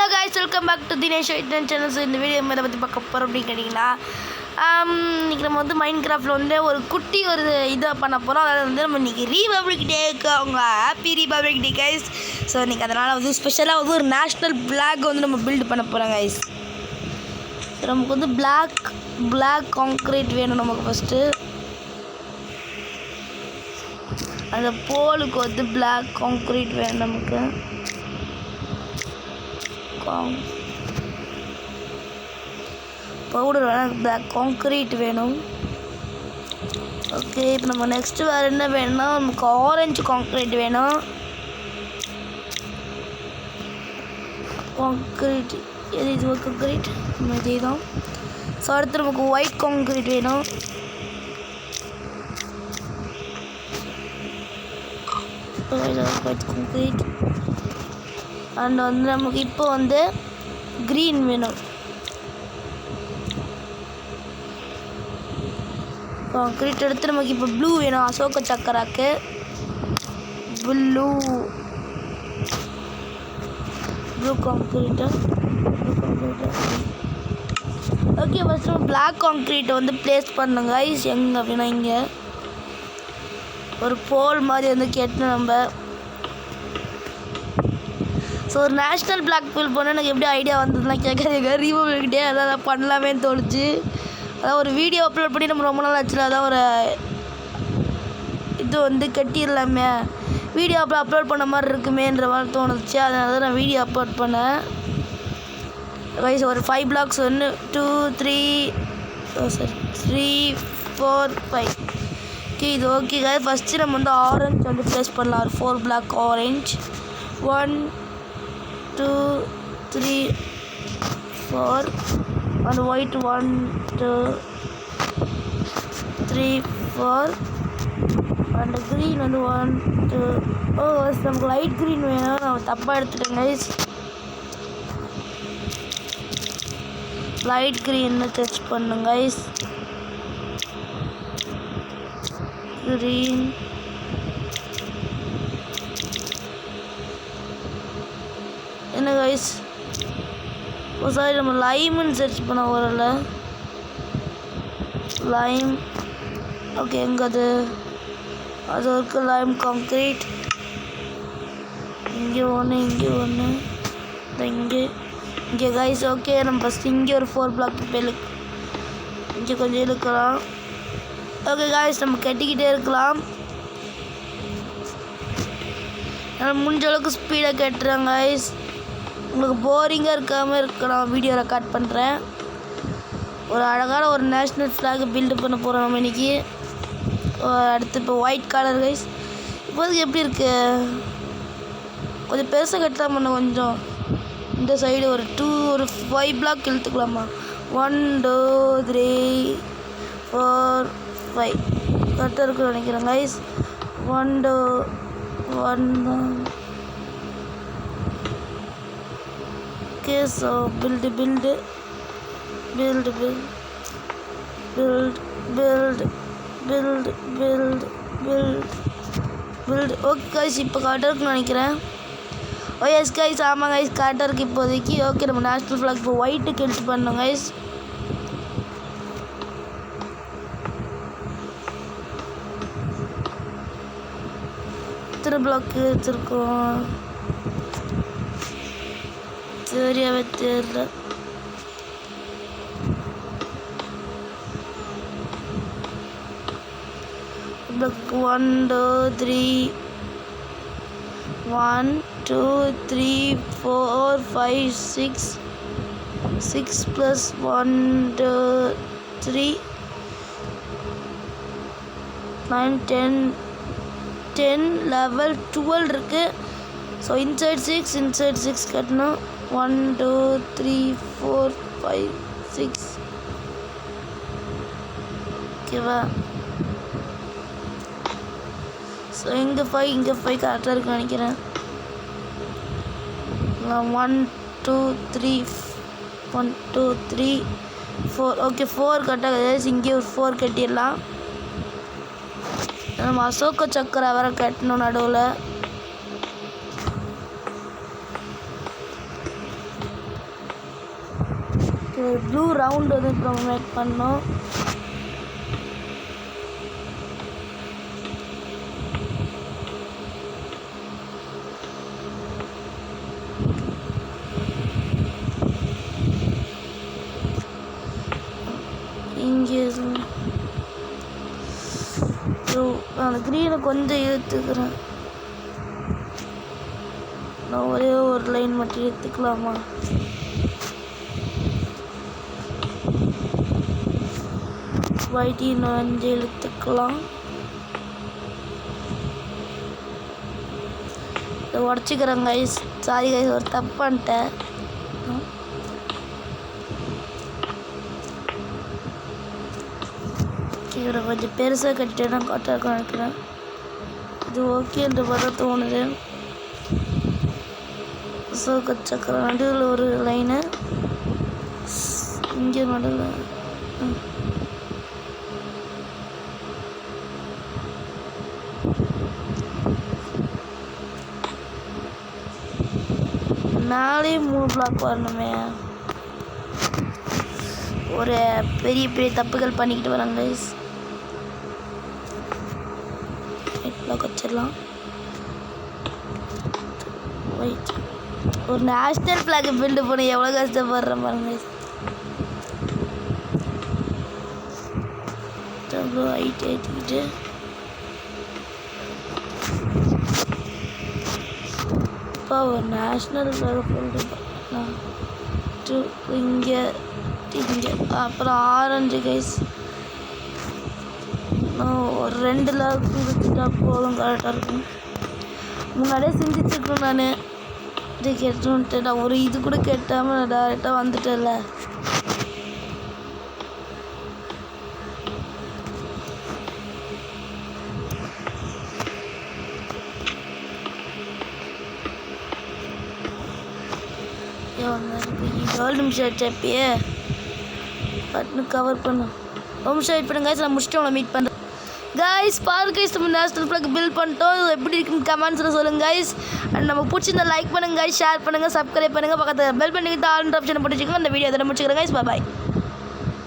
guys, welcome back to Dinesh channel. So இந்த video மேல பத்தி பார்க்க போறோம் அப்படி கேட்டிங்களா. இன்னைக்கு நம்ம வந்து மைன்கிராஃப்ட்ல வந்து ஒரு குட்டி ஒரு இத பண்ண போறோம். அதாவது வந்து நம்ம இன்னைக்கு ரிபப்ளிக் டேக்கு அவங்க ஹாப்பி ரிபப்ளிக் டே गाइस. சோ இன்னைக்கு அதனால வந்து ஸ்பெஷலா வந்து ஒரு நேஷனல் flag வந்து நம்ம பில்ட் பண்ண போறோம் गाइस. நமக்கு வந்து black கான்கிரீட் வேணும் நமக்கு ஃபர்ஸ்ட். அந்த போலுக்கு வந்து black கான்கிரீட் வேணும் நமக்கு. பவுடர் வேணும், பிளாக் கான்கிரீட் வேணும். ஓகே, இப்போ நம்ம நெக்ஸ்ட் வேறு என்ன வேணும்னா நமக்கு ஆரஞ்சு கான்கிரீட் வேணும். கான்கிரீட் இது ஒரு கான்கிரீட் இதே தான். ஸோ அடுத்து நமக்கு ஒயிட் கான்கிரீட் வேணும். ஒயிட் கான்கிரீட் அண்ட் வந்து நமக்கு இப்போ வந்து க்ரீன் வேணும். கான்கிரீட் எடுத்து நமக்கு இப்போ ப்ளூ வேணும். அசோக சக்கராக்கு ப்ளூ கான்கிரீட்டு. ஓகே, ஃபஸ்ட்டு நம்ம பிளாக் கான்கிரீட்டை வந்து ப்ளேஸ் பண்ணுங்க கைஸ். எங்கே அப்படின்னா இங்கே ஒரு போல் மாதிரி வந்து கேட்டணும் நம்ம. ஸோ ஒரு நேஷ்னல் பிளாக் பில் பண்ண எனக்கு எப்படி ஐடியா வந்ததுன்னா கேட்காதீங்க. ரிபப்ளிக் டே அதான் பண்ணலாமேன்னு தோணுச்சு. அதான் ஒரு வீடியோ அப்லோட் பண்ணி நம்ம ரொம்ப நாள் ஆச்சுல, அதான் ஒரு இது வந்து கட்டிடலாமே, வீடியோ அப்லோட் பண்ண மாதிரி இருக்குமேன்ற மாதிரி தோணுச்சு. அதனால தான் நான் வீடியோ அப்லோட் பண்ணேன் கைஸ். ஒரு 5 blocks 1 2 3 4 5. ஓகே, இது ஓகே கைஸ். ஃபஸ்ட்டு நம்ம வந்து ஆரஞ்சு வந்து ப்ளேஸ் பண்ணலாம். ஒரு 4 black orange 1 2 3 4 and white 1 2 3 4 and green and 1 2. நமக்கு லைட் க்ரீன் வேணும். நான் தப்பாக எடுத்துட்டேன் கைஸ். லைட் க்ரீன்னு டெஸ்ட் பண்ணுங்க கைஸ். க்ரீன் என்ன கைஸ்? சாரி, நம்ம லைம்னு சர்ச் பண்ண வரல. லைம் ஓகே, எங்கே அது இருக்கு லைம் கான்கிரீட். இங்கே ஒன்று இங்கே கைஸ். ஓகே, நம்ம ஃபஸ்ட்டு இங்கே ஒரு 4 block இங்கே கொஞ்சம் இழுக்கலாம். ஓகே கைஸ், நம்ம கட்டிக்கிட்டே இருக்கலாம். நான் முடிஞ்ச அளவுக்கு ஸ்பீடாக கட்டுறேன் கைஸ். உங்களுக்கு போரிங்காக இருக்காமல் இருக்க நான் வீடியோ ரெக்கார்ட் பண்ணுறேன். ஒரு அழகான ஒரு நேஷ்னல் ஃப்ளாக் பில்டு பண்ண போகிறோம் நம்ம இன்றைக்கி. அடுத்து இப்போ ஒயிட் கலர் கைஸ். இப்போதைக்கு எப்படி இருக்குது? கொஞ்சம் பெருசாக கட்டலாம் பண்ண. கொஞ்சம் இந்த சைடு ஒரு 5 block இழுத்துக்கலாமா? 1 2 3 4 5 கரெக்டாக இருக்குன்னு நினைக்கிறேன் guys. 1 2 1 Okay, so build. Okay guys, இப்போ கரெக்டாக இருக்குன்னு நினைக்கிறேன். எஸ் கைஸ், ஆமாம் கைஸ், கரெக்டாக இருக்குது இப்போதைக்கு. ஓகே, நம்ம நேஷ்னல் ஃப்ளாக் இப்போ ஒயிட்டுக்கு எடுத்து பண்ணோம் கைஸ். எத்தனை பிளாக்கு வச்சுருக்கோம் சரியாவே தெரியல. பிளாக் 1 2 3 1 2 3 4 5 6 plus 1 2 3 9 10 level 12 இருக்கு. ஸோ இன்சைட் 6 கட்டணும். 1 2 3 4 5 6 ஓகேவா? ஸோ இங்கே 5 கரெக்டாக இருக்குன்னு நினைக்கிறேன். 1 2 3 1 2 3 4 ஓகே, 4 கரெக்டாக. இங்கே ஒரு 4 கட்டிடலாம். நம்ம அசோக சக்கரை வேறு கட்டணும் நடுவில். ஒரு ப்ளூ ரவுண்ட் வந்து இப்போ நம்ம மேக் பண்ணோம். இங்கே அந்த க்ரீனை கொஞ்சம் இழுத்துக்கிறேன். நான் ஒரே ஒரு லைன் மட்டும் எடுத்துக்கலாமா? ஒயிட் இன்னும் கொஞ்சம் இழுத்துக்கலாம். இதை உடச்சிக்கிறேன் கைஸ். சாரி கைஸ், ஒரு தப்பு பண்ணிட்டேன். இவரை கொஞ்சம் பெருசாக கட்டிட்டேன்னா கரெக்டாக நினைக்கிறேன். இது ஓகேன்ற மாதிரி தோணுது. அசோக சக்கரம் நடுவில் ஒரு லைனு, இங்கே நடுவில் மேலே 3 பிளாக் வரணுமே. ஒரு பெரிய பெரிய தப்புகள் பண்ணிக்கிட்டு வராங்க கைஸ். பிளாக் வச்சிடலாம். வெயிட், ஒரு நேஷ்னல் ஃப்ளாக் பில்டு பண்ண எவ்வளோ கஷ்டப்படுறேன் பாருங்க. எவ்வளோ ஹைட் ஏற்றிக்கிட்டு இப்போ ஒரு நேஷ்னல் ஃப்ளாக் பில்டு பண்ணலாம். இங்கே இங்கே அப்புறம் ஆரஞ்சு கைஸ். ஒரு 2 லாக் கொடுத்துட்டா போதும், கரெக்டாக இருக்கும். முன்னாடியே சிந்திச்சிருக்கணும். நான் இது கேட்டுன்ட்டு நான் ஒரு இது கூட கேட்டாமல் நான் டேரெக்டாக வந்துட்டேன்ல. எவ்வளோ நிமிஷம் ஆச்சு அப்பயே பட்னு கவர் பண்ணும். ஒரு நிமிஷம் வெயிட் பண்ணுங்க கைஸ், நான் முடிச்சுட்டு உங்களை மீட் பண்ணுறேன். கைஸ் பாருங்க கைஸ், நம்ம நேஷ்னல் ஃப்ளாக் பில்ட் பண்ணிட்டோம். இது எப்படி இருக்குன்னு கமெண்ட்ஸில் சொல்லுங்கள் கைஸ். அண்ட் நமக்கு பிடிச்சிருந்தா லைக் பண்ணுங்கள் கைஸ், ஷேர் பண்ணுங்கள், சப்ஸ்கிரைப் பண்ணுங்கள், பக்கத்தில் பெல் பண்ணி ஆல் ஆப்ஷனை போட்டு வச்சுக்கோங்க. அந்த வீடியோ அதை முடிச்சுக்கிறேன் கைஸ். பாய்.